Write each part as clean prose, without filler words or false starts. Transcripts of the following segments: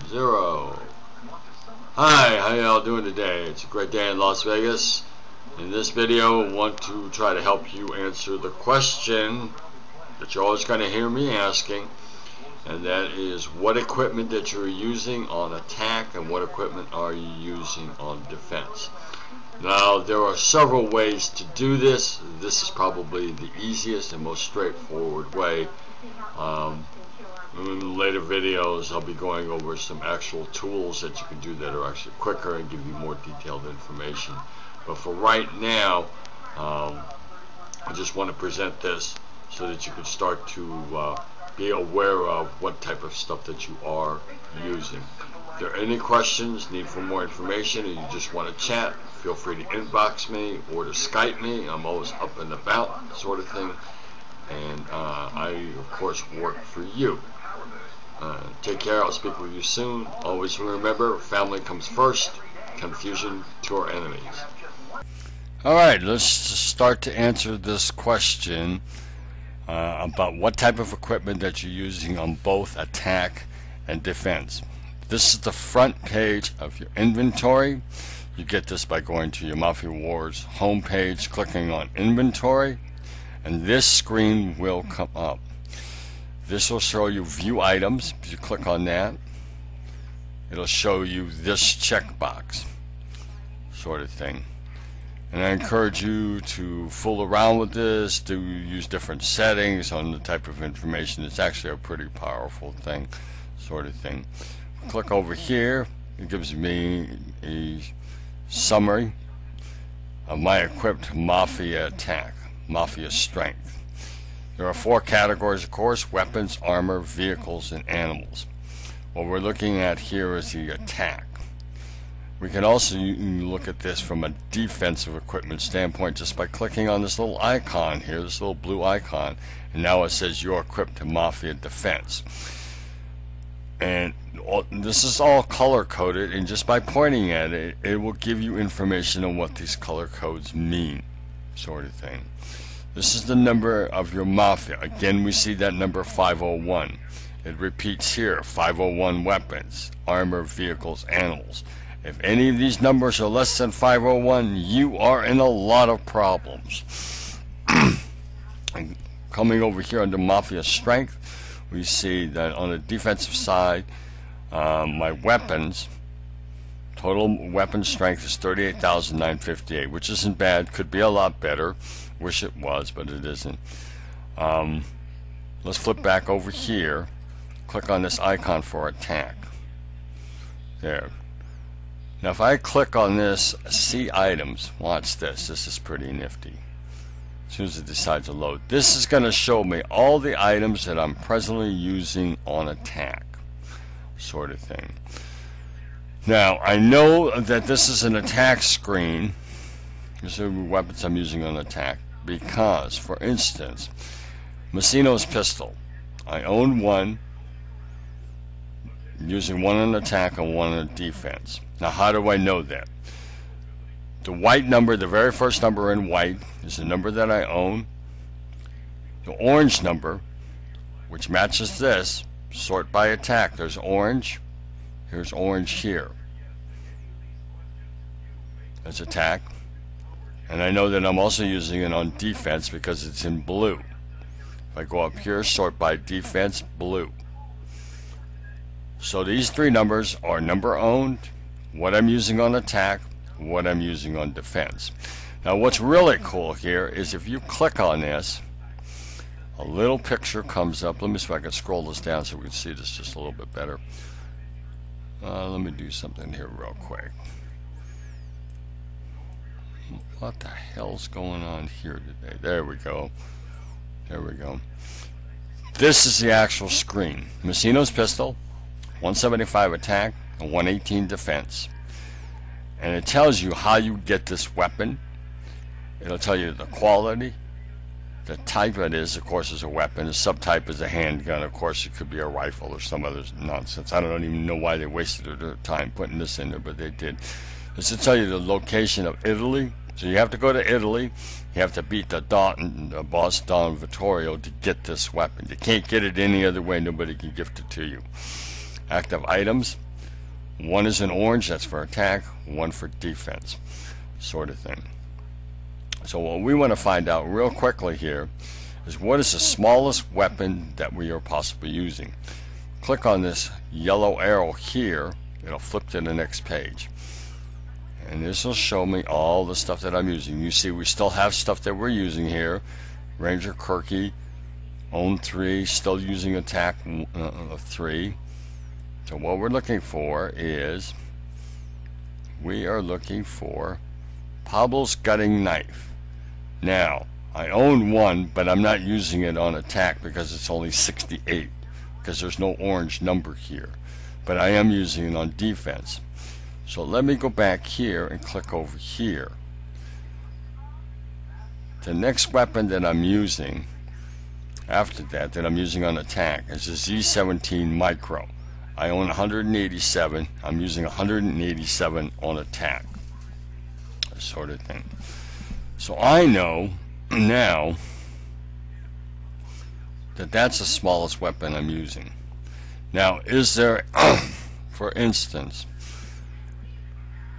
0. Hi, how y'all doing today? It's a great day in Las Vegas. In this video, I want to try to help you answer the question that you're always going to hear me asking, and that is what equipment that you're using on attack and what equipment are you using on defense. Now, there are several ways to do this. This is probably the easiest and most straightforward way. In later videos, I'll be going over some actual tools that you can do that are actually quicker and give you more detailed information. But for right now, I just want to present this so that you can start to be aware of what type of stuff that you are using. If there are any questions, need for more information, or you just want to chat, feel free to inbox me or to Skype me. I'm always up and about, sort of thing. And I, of course, work for you. Take care. I'll speak with you soon. Always remember, family comes first. Confusion to our enemies. Alright, let's start to answer this question about what type of equipment that you're using on both attack and defense. This is the front page of your inventory. You get this by going to your Mafia Wars homepage, clicking on inventory, and this screen will come up. This will show you view items. If you click on that, it'll show you this checkbox, sort of thing. And I encourage you to fool around with this, to use different settings on the type of information. It's actually a pretty powerful thing, sort of thing. Click over here. It gives me a summary of my equipped Mafia attack, Mafia strength. There are 4 categories, of course: weapons, armor, vehicles, and animals. What we're looking at here is the attack. We can also look at this from a defensive equipment standpoint just by clicking on this little icon here, this little blue icon, and now it says you're equipped to Mafia defense. And this is all color coded, and just by pointing at it, it will give you information on what these color codes mean, sort of thing. This is the number of your Mafia. Again, we see that number 501. It repeats here: 501 weapons, armor, vehicles, animals. If any of these numbers are less than 501, you are in a lot of problems. Coming over here under Mafia strength, we see that on the defensive side, my weapons, total weapon strength is 38,958, which isn't bad. Could be a lot better. Wish it was, but it isn't. Let's flip back over here. Click on this icon for attack. There. Now if I click on this, see items, watch this. This is pretty nifty. As soon as it decides to load, this is going to show me all the items that I'm presently using on attack, sort of thing. Now I know that this is an attack screen. These are the weapons I'm using on attack because, for instance, Messino's pistol, I own one, using one on attack and one on defense. Now how do I know that? The white number, the very first number in white, is the number that I own. The orange number, which matches this, sort by attack. There's orange, here's orange here. That's attack. And I know that I'm also using it on defense because it's in blue. If I go up here, sort by defense, blue. So these 3 numbers are number owned, what I'm using on attack, what I'm using on defense. Now what's really cool here is if you click on this, a little picture comes up. Let me see if I can scroll this down so we can see this just a little bit better. Let me do something here real quick. What the hell's going on here today? There we go. There we go. This is the actual screen. Messino's pistol, 175 attack, and 118 defense. And it tells you how you get this weapon. It'll tell you the quality, the type it is, of course, is a weapon. The subtype is a handgun. Of course, it could be a rifle or some other nonsense. I don't even know why they wasted their time putting this in there, but they did. This will tell you the location of Italy. So you have to go to Italy. You have to beat the boss Don Vittorio to get this weapon. You can't get it any other way. Nobody can gift it to you. Active items. One is in orange, that's for attack, one for defense, sort of thing. So what we want to find out real quickly here is what is the smallest weapon that we are possibly using. Click on this yellow arrow here, it'll flip to the next page. And this will show me all the stuff that I'm using. You see we still have stuff that we're using here. Ranger Kirky, own 3, still using attack 3. So what we're looking for is, we are looking for Pablo's Gutting Knife. Now, I own one, but I'm not using it on attack because it's only 68, because there's no orange number here. But I am using it on defense. So let me go back here and click over here. The next weapon that I'm using after that I'm using on attack is a Z17 Micro. I own 187. I'm using 187 on attack. That sort of thing. So I know now that that's the smallest weapon I'm using. Now, is there, for instance,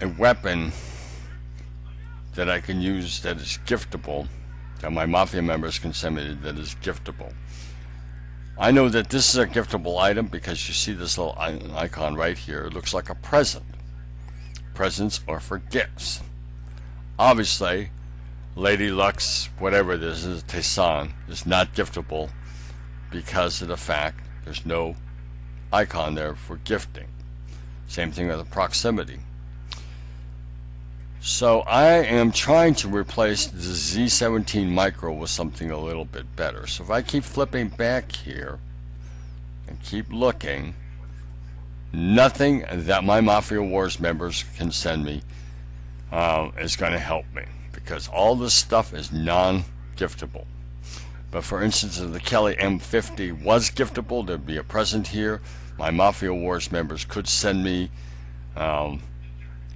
a weapon that I can use that is giftable, that my Mafia members can send me that is giftable? I know that this is a giftable item because you see this little icon right here. It looks like a present. Presents are for gifts. Obviously, Lady Luck's, whatever this is, Tessan, is not giftable because of the fact there's no icon there for gifting. Same thing with the proximity. So I am trying to replace the Z17 Micro with something a little bit better. So if I keep flipping back here and keep looking, nothing that my Mafia Wars members can send me is going to help me, because all this stuff is non-giftable. But for instance, if the Kelly M50 was giftable, there'd be a present here. My Mafia Wars members could send me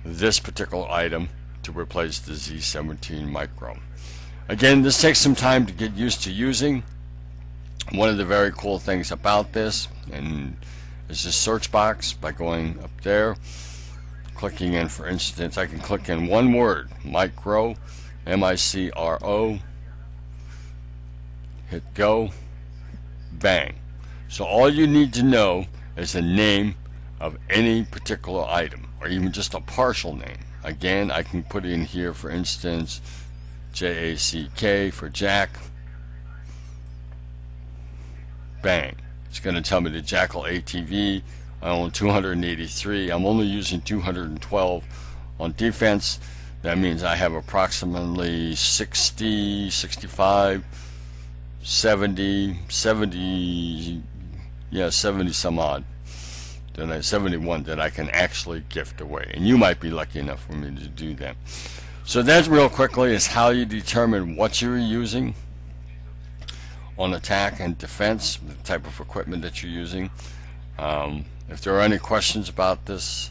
this particular item to replace the Z17 Micro. Again, this takes some time to get used to using. One of the very cool things about this is this search box. By going up there, clicking in, for instance, I can click in one word, Micro, M-I-C-R-O, hit go, bang. So all you need to know is the name of any particular item, or even just a partial name. Again, I can put in here, for instance, J-A-C-K for Jack. Bang. It's going to tell me the Jackal ATV. I own 283. I'm only using 212 on defense. That means I have approximately 60, 65, 70 some odd. Then I 71 that I can actually gift away, and you might be lucky enough for me to do that. So that, real quickly, is how you determine what you're using on attack and defense, the type of equipment that you're using. If there are any questions about this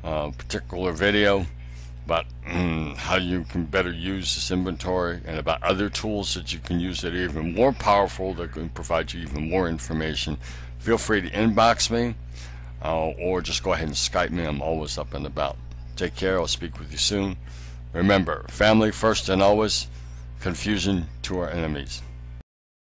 particular video, about how you can better use this inventory, and about other tools that you can use that are even more powerful, that can provide you even more information, feel free to inbox me. Or just go ahead and Skype me. I'm always up and about. Take care. I'll speak with you soon. Remember, family first and always. Confusion to our enemies.